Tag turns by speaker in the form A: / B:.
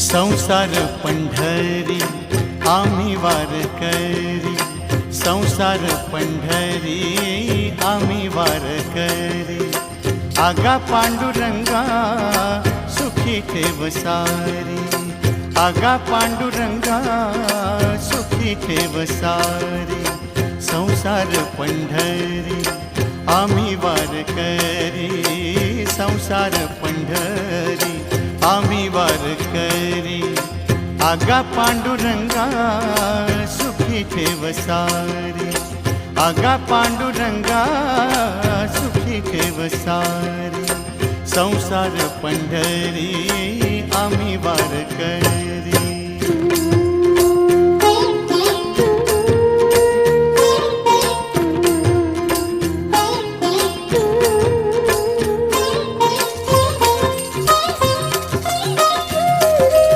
A: संसार पंढरी आम्ही वारकरी, संसार पंढरी आम्ही वारकरी। आगा पांडुरंगा सुखी ठेव सारी, आगा पांडुरंगा सुखी ठेव सारी। संसार पंढरी आम्ही वारकरी, संसार पंढरी आम्ही वारकरी। आगा पांडुरंगा सुखी ठेव सारी, आगा पांडुरंगा सुखी ठेव सारी। संसार पंढरी आम्ही वारकरी।